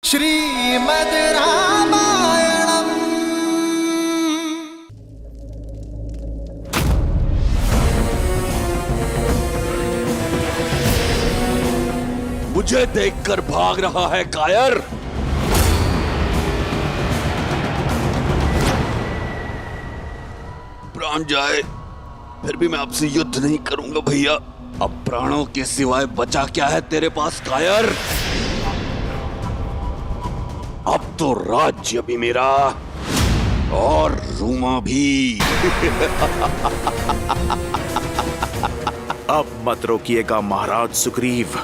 श्रीमद् रामायणम्। मुझे देखकर भाग रहा है कायर। प्राण जाए फिर भी मैं आपसे युद्ध नहीं करूंगा भैया। अब प्राणों के सिवाय बचा क्या है तेरे पास कायर? अब तो राज्य भी मेरा और रूमा भी। अब मत रोकिएगा महाराज सुग्रीव।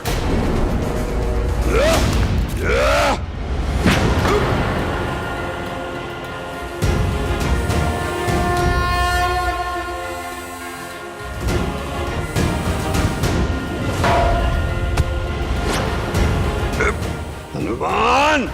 हनुमान!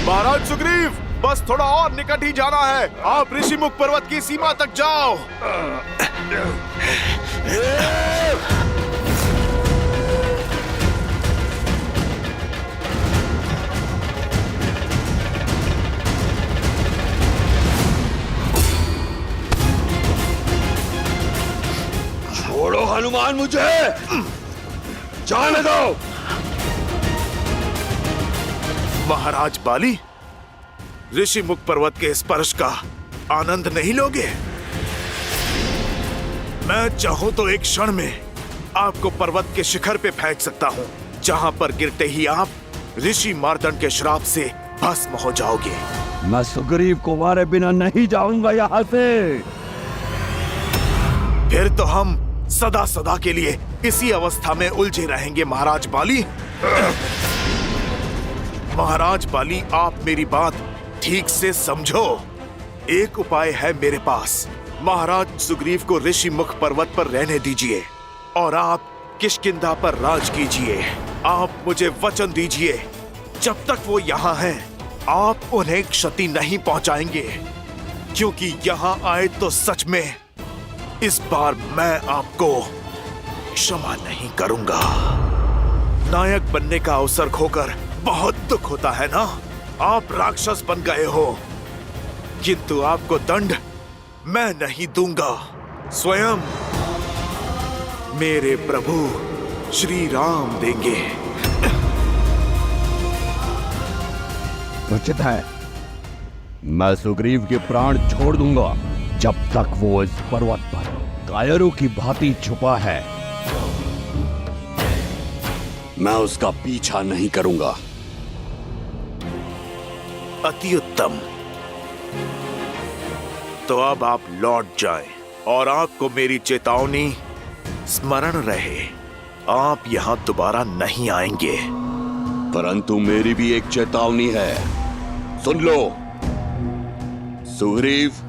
महाराज सुग्रीव, बस थोड़ा और निकट ही जाना है। आप ऋषिमुख पर्वत की सीमा तक जाओ। छोड़ो हनुमान, मुझे जाने दो। महाराज बाली, ऋषिमुख पर्वत के स्पर्श का आनंद नहीं लोगे? मैं चाहूं तो एक क्षण में आपको पर्वत के शिखर पे फेंक सकता हूं, जहां पर गिरते ही आप ऋषि मार्तंड के श्राप से भस्म हो जाओगे। मैं सुग्रीव को मारे बिना नहीं जाऊंगा यहाँ से। फिर तो हम सदा सदा के लिए इसी अवस्था में उलझे रहेंगे महाराज बाली। महाराज बाली, आप मेरी बात ठीक से समझो। एक उपाय है मेरे पास। महाराज सुग्रीव को ऋषिमुख पर्वत पर रहने दीजिए और आप किष्किंधा पर राज कीजिए। आप मुझे वचन दीजिए, जब तक वो यहाँ हैं, आप उन्हें क्षति नहीं पहुंचाएंगे, क्योंकि यहाँ आए तो सच में इस बार मैं आपको क्षमा नहीं करूंगा। नायक बनने का अवसर खोकर बहुत दुख होता है ना। आप राक्षस बन गए हो, किंतु आपको दंड मैं नहीं दूंगा। स्वयं मेरे प्रभु श्री राम देंगे। उचित है, मैं सुग्रीव के प्राण छोड़ दूंगा जब तक वो इस पर्वत पर कायरों की भांति छुपा है। मैं उसका पीछा नहीं करूंगा। अति उत्तम। तो अब आप लौट जाएं और आपको मेरी चेतावनी स्मरण रहे, आप यहां दोबारा नहीं आएंगे। परंतु मेरी भी एक चेतावनी है, सुन लो। सुग्रीव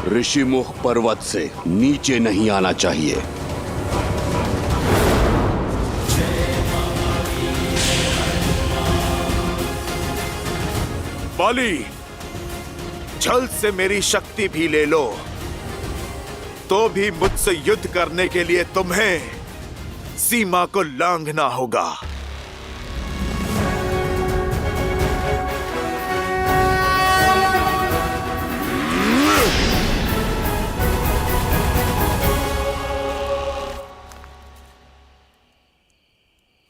ऋषिमुख पर्वत से नीचे नहीं आना चाहिए। बाली, छल से मेरी शक्ति भी ले लो, तो भी मुझसे युद्ध करने के लिए तुम्हें सीमा को लांघना होगा।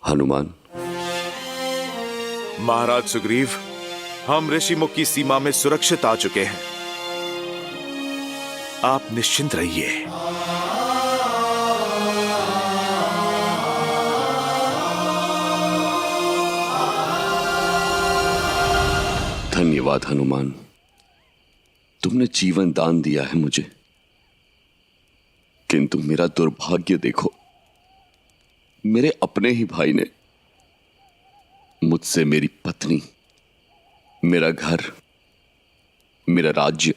हनुमान। महाराज सुग्रीव, हम ऋषिमुख की सीमा में सुरक्षित आ चुके हैं। आप निश्चिंत रहिए। धन्यवाद हनुमान, तुमने जीवन दान दिया है मुझे। किंतु मेरा दुर्भाग्य देखो, मेरे अपने ही भाई ने मुझसे मेरी पत्नी, मेरा घर, मेरा राज्य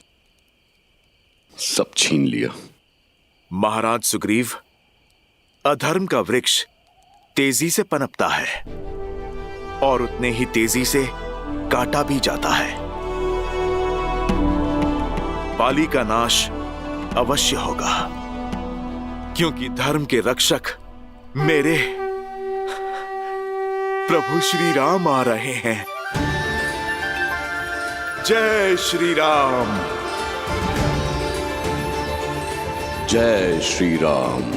सब छीन लिया। महाराज सुग्रीव, अधर्म का वृक्ष तेजी से पनपता है और उतने ही तेजी से काटा भी जाता है। पाली का नाश अवश्य होगा, क्योंकि धर्म के रक्षक मेरे प्रभु श्री राम आ रहे हैं। जय श्री राम। जय श्री राम।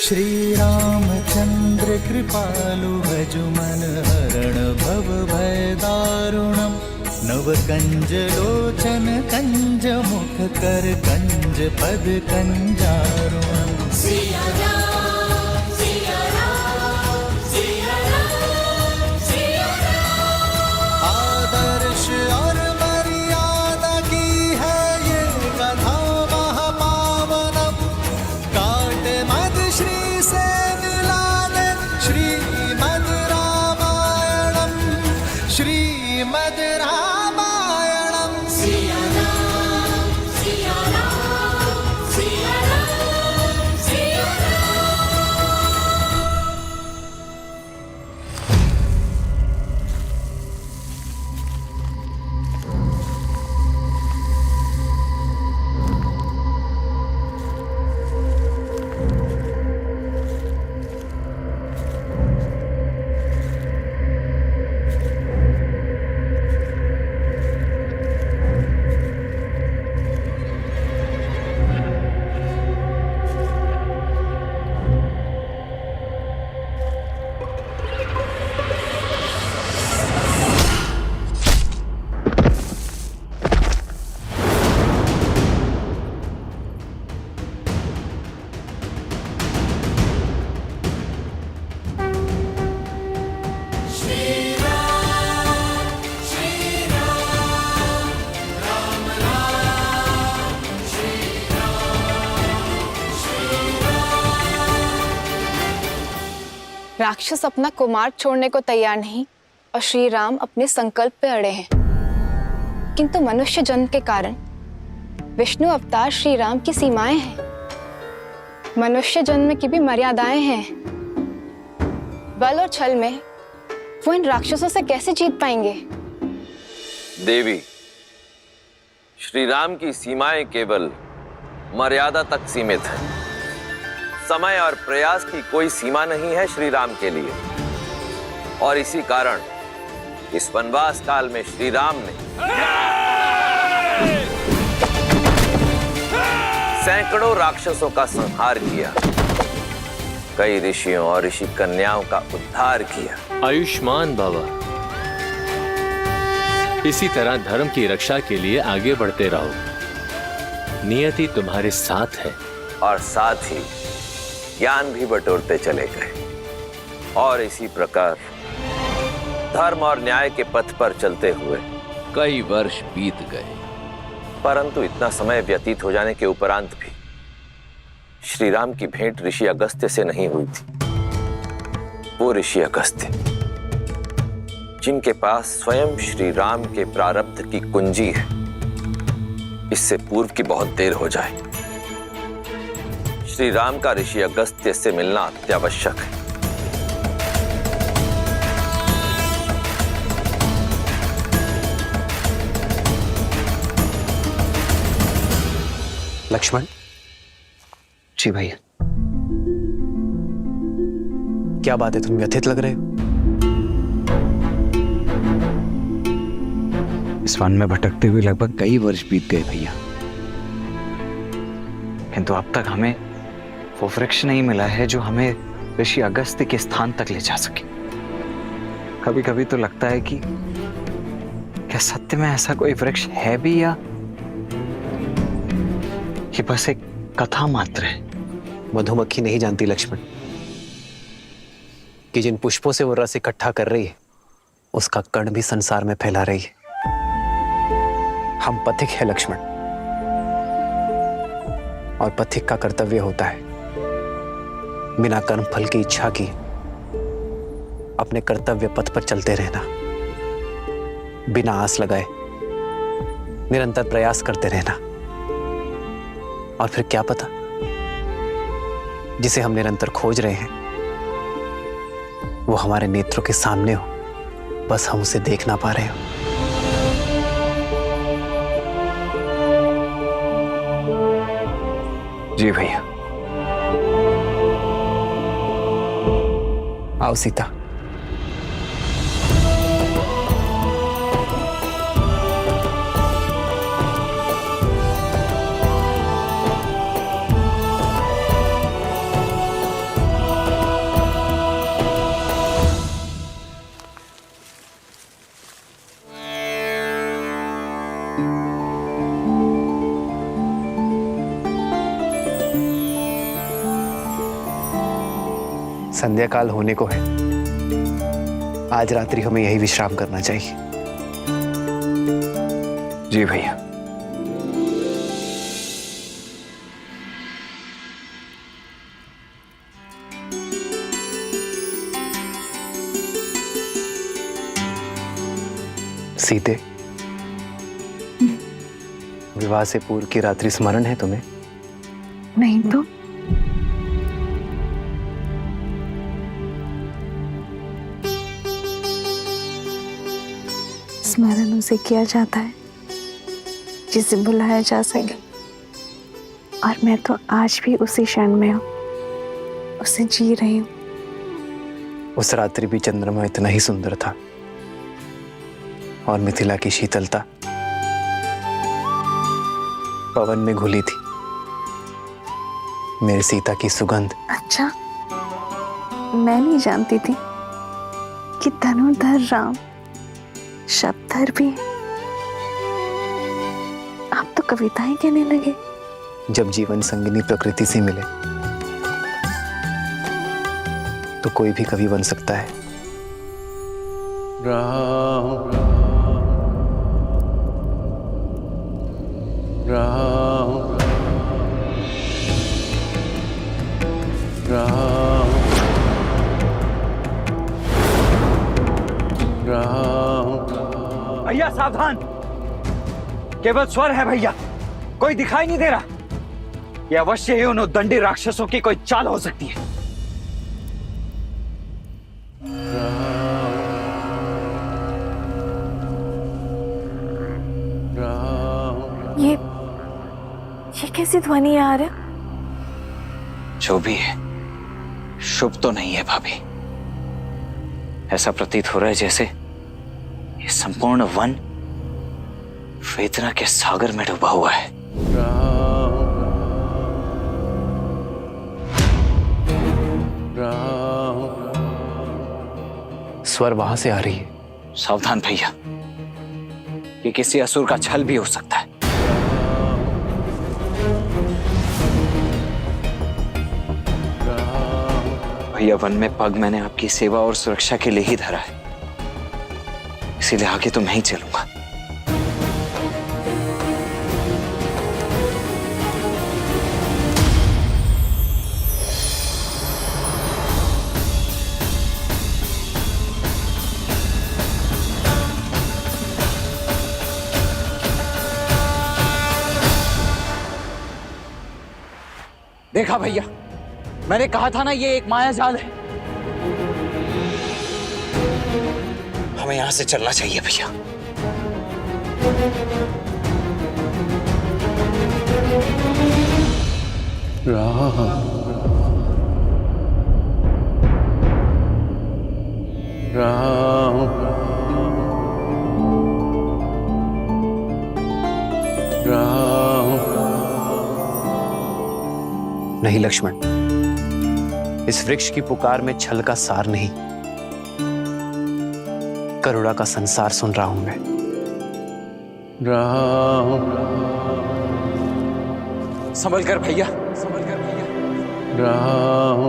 श्री रामचंद्र कृपालु भजुमन हरण भव भय दारुणम। नव कंज लोचन कंज मुख कर कंज पद कंजारुणम। सिया राम, सिया राम, सिया राम, सिया राम। आदर्श और मर्यादा की है ये कथा महापावनम। काट मद श्री से मिला दे श्रीमद् रामायणम। श्रीमद् रामायणम। सिया राम, सिया राम, सिया राम, सिया राम। राक्षस अपना कुमार छोड़ने को तैयार नहीं और श्री राम अपने संकल्प पे अड़े हैं। किंतु मनुष्य जन्म के कारण विष्णु अवतार श्री राम की सीमाएं हैं। मनुष्य जन्म की भी मर्यादाएं हैं। बल और छल में वो इन राक्षसों से कैसे जीत पाएंगे? देवी, श्री राम की सीमाएं केवल मर्यादा तक सीमित है। समय और प्रयास की कोई सीमा नहीं है श्री राम के लिए, और इसी कारण इस वनवास काल में श्री राम ने सैकड़ों राक्षसों का संहार किया, कई ऋषियों और ऋषि कन्याओं का उद्धार किया। आयुष्मान भव। इसी तरह धर्म की रक्षा के लिए आगे बढ़ते रहो। नियति तुम्हारे साथ है। और साथ ही ज्ञान भी बटोरते चले गए, और इसी प्रकार धर्म और न्याय के पथ पर चलते हुए कई वर्ष बीत गए। परंतु इतना समय व्यतीत हो जाने के उपरांत भी श्री राम की भेंट ऋषि अगस्त्य से नहीं हुई थी। वो ऋषि अगस्त्य जिनके पास स्वयं श्री राम के प्रारब्ध की कुंजी है, इससे पूर्व की बहुत देर हो जाए। श्री राम का ऋषि अगस्त्य से मिलना अत्यावश्यक है। लक्ष्मण जी भैया, क्या बात है, तुम व्यथित लग रहे हो? इस वन में भटकते हुए लगभग कई वर्ष बीत गए भैया, किंतु अब तक हमें वो वृक्ष नहीं मिला है जो हमें ऋषि अगस्त्य के स्थान तक ले जा सके। कभी कभी तो लगता है कि क्या सत्य में ऐसा कोई वृक्ष है भी, या ये बस एक कथा मात्र है? मधुमक्खी नहीं जानती लक्ष्मण। कि जिन पुष्पों से वो रस इकट्ठा कर रही है उसका कण भी संसार में फैला रही है। हम पथिक है लक्ष्मण, और पथिक का कर्तव्य होता है बिना कर्म फल की इच्छा की अपने कर्तव्य पथ पर चलते रहना, बिना आस लगाए निरंतर प्रयास करते रहना। और फिर क्या पता, जिसे हम निरंतर खोज रहे हैं वो हमारे नेत्रों के सामने हो, बस हम उसे देख ना पा रहे हो। जी भैया। आओ सीता। संध्या काल होने को है, आज रात्रि हमें यही विश्राम करना चाहिए। जी भैया। सीते, विवाह से पूर्व की रात्रि स्मरण है तुम्हें? नहीं तो स्मरण उसे किया जाता है जिसे बुलाया जा सके, और मैं तो आज भी उसी क्षण में हूँ, उसे जी रही हूँ। उस रात्रि भी चंद्रमा इतना ही सुंदर था, और मिथिला की शीतलता पवन में घुली थी, मेरी सीता की सुगंध। अच्छा, मैं नहीं जानती थी कि धनुर्धर राम शब्दधर भी है। आप तो कविताएं कहने लगे। जब जीवन संगिनी प्रकृति से मिले तो कोई भी कवि बन सकता है। राम राम राम राम। भैया सावधान, केवल स्वर है भैया, कोई दिखाई नहीं दे रहा। यह अवश्य ही उन उद्दंडी राक्षसों की कोई चाल हो सकती है। ये कैसी ध्वनि आ रही? जो भी है, शुभ तो नहीं है भाभी। ऐसा प्रतीत हो रहा है जैसे ये संपूर्ण वन वेदना के सागर में डूबा हुआ है। स्वर वहां से आ रही है। सावधान भैया, ये किसी असुर का छल भी हो सकता है। भैया, वन में पग मैंने आपकी सेवा और सुरक्षा के लिए ही धरा है, इसीलिए आगे तो मैं ही चलूंगा। देखा भैया, मैंने कहा था ना ये एक माया जाल है। हमें यहां से चलना चाहिए भैया। राम राम राम। नहीं लक्ष्मण, इस वृक्ष की पुकार में छल का सार नहीं, करुणा का संसार सुन रहा हूं मैं। राम संभल कर भैया, संभल कर भैया। राम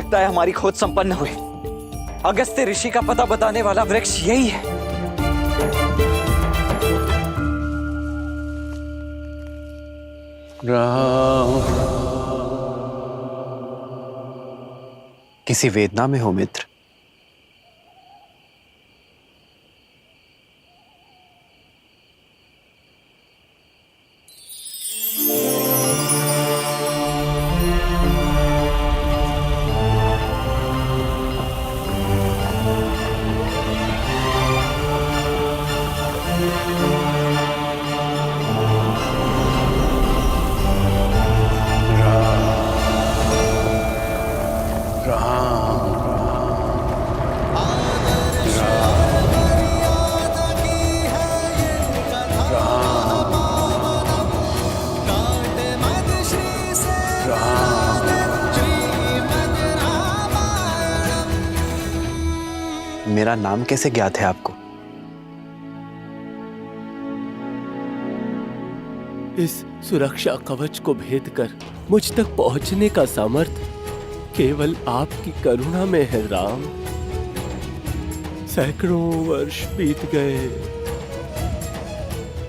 लगता है हमारी खोज संपन्न हुई। अगस्त्य ऋषि का पता बताने वाला वृक्ष यही है। राम। किसी वेदना में हो मित्र? मेरा नाम कैसे ज्ञात है आपको? इस सुरक्षा कवच को भेद कर मुझ तक पहुंचने का सामर्थ्य केवल आपकी करुणा में है राम। सैकड़ों वर्ष बीत गए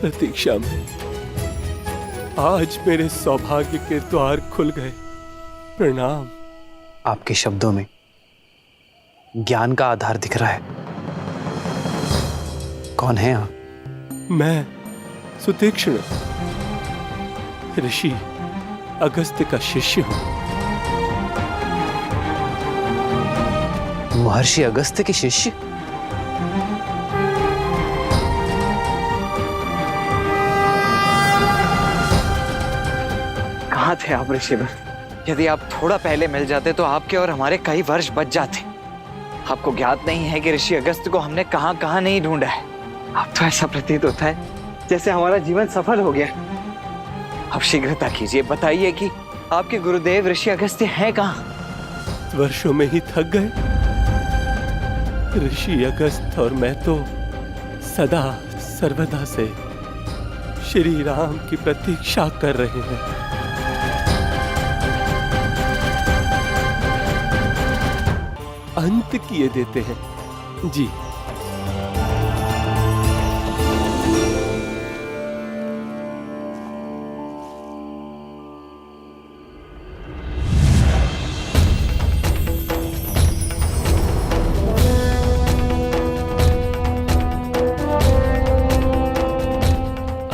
प्रतीक्षा में। आज मेरे सौभाग्य के द्वार खुल गए। प्रणाम। आपके शब्दों में ज्ञान का आधार दिख रहा है। कौन है आप? मैं सुतीक्ष्ण, ऋषि अगस्त्य का शिष्य हूं। महर्षि अगस्त्य के शिष्य? कहाँ थे आप ऋषिवर? यदि आप थोड़ा पहले मिल जाते तो आपके और हमारे कई वर्ष बच जाते। आपको ज्ञात नहीं है कि ऋषि अगस्त्य को हमने कहां कहां नहीं ढूंढा है। अब तो ऐसा प्रतीत होता है जैसे हमारा जीवन सफल हो गया। अब शीघ्रता कीजिए, बताइए कि आपके गुरुदेव ऋषि अगस्त्य हैं कहां? वर्षों में ही थक गए। ऋषि अगस्त्य और मैं तो सदा सर्वदा से श्री राम की प्रतीक्षा कर रहे हैं। अंत किए देते हैं जी।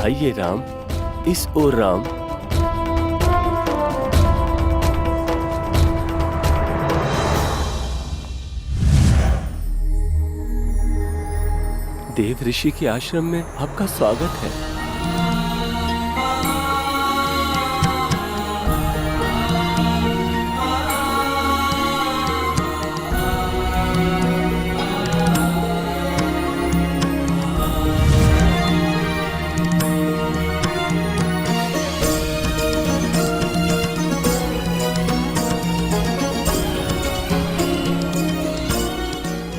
आइए राम, इस ओर राम। देव ऋषि के आश्रम में आपका स्वागत है।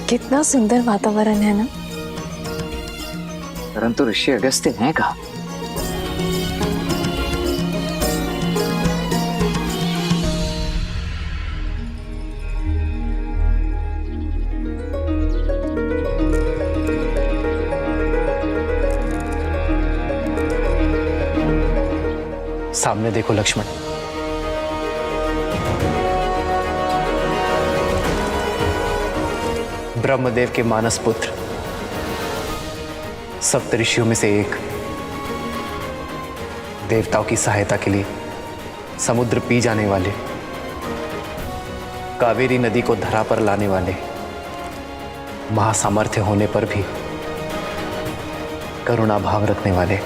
कितना सुंदर वातावरण है ना। परंतु ऋषि अगस्त्य हैं कहाँ? सामने देखो लक्ष्मण। ब्रह्मदेव के मानस पुत्र, सप्त ऋषियों में से एक, देवताओं की सहायता के लिए समुद्र पी जाने वाले, कावेरी नदी को धरा पर लाने वाले, महासामर्थ्य होने पर भी करुणा भाव रखने वाले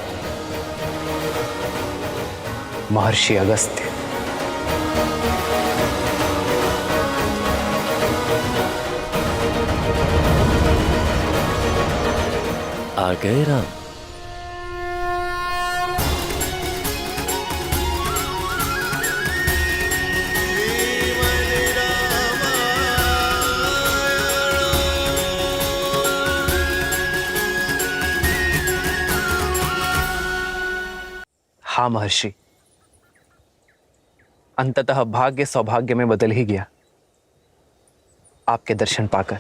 महर्षि अगस्त्य। आ गए राम। हाँ महर्षि, अंततः भाग्य सौभाग्य में बदल ही गया। आपके दर्शन पाकर।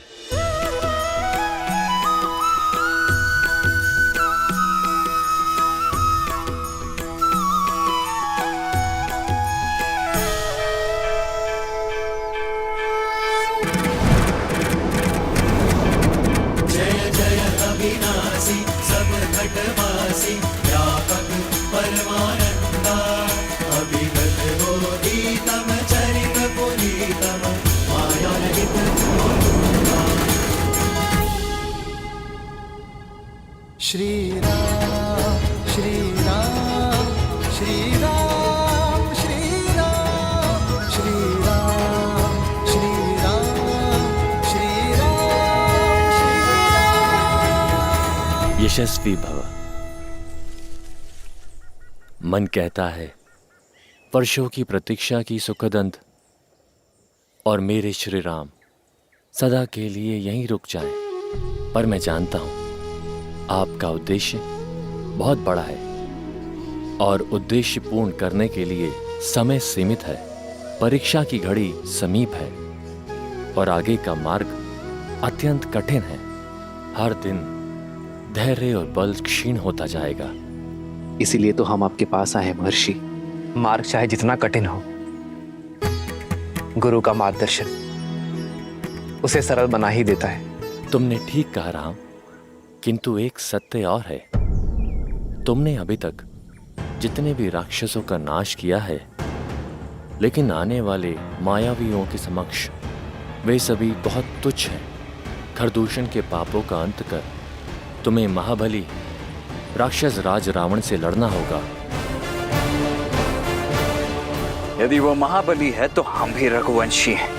श्री राम श्री राम श्री राम श्री राम श्री राम श्री राम श्री राम। यशस्वी भव। मन कहता है वर्षों की प्रतीक्षा की सुखद अंत और मेरे श्री राम सदा के लिए यहीं रुक जाएं। पर मैं जानता हूं आपका उद्देश्य बहुत बड़ा है और उद्देश्य पूर्ण करने के लिए समय सीमित है। परीक्षा की घड़ी समीप है और आगे का मार्ग अत्यंत कठिन है। हर दिन धैर्य और बल क्षीण होता जाएगा। इसीलिए तो हम आपके पास आए महर्षि। मार्ग चाहे जितना कठिन हो, गुरु का मार्गदर्शन उसे सरल बना ही देता है। तुमने ठीक कहा राम, किंतु एक सत्य और है। तुमने अभी तक जितने भी राक्षसों का नाश किया है, लेकिन आने वाले मायावियों के समक्ष वे सभी बहुत तुच्छ हैं। खरदूषण के पापों का अंत कर तुम्हें महाबली राक्षस राज रावण से लड़ना होगा। यदि वो महाबली है तो हम भी रघुवंशी हैं।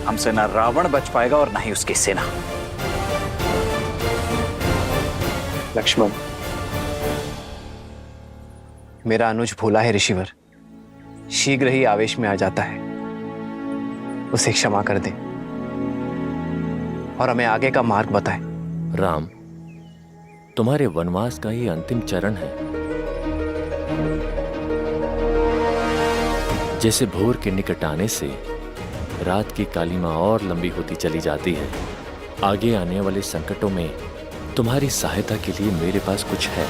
हमसे ना रावण बच पाएगा और ना ही उसकी सेना। लक्ष्मण, मेरा अनुज भोला है ऋषिवर, शीघ्र ही आवेश में आ जाता है। उसे क्षमा कर दे और हमें आगे का मार्ग बताए। राम, तुम्हारे वनवास का ही अंतिम चरण है। जैसे भोर के निकट आने से रात की कालिमा और लंबी होती चली जाती है, आगे आने वाले संकटों में तुम्हारी सहायता के लिए मेरे पास कुछ है।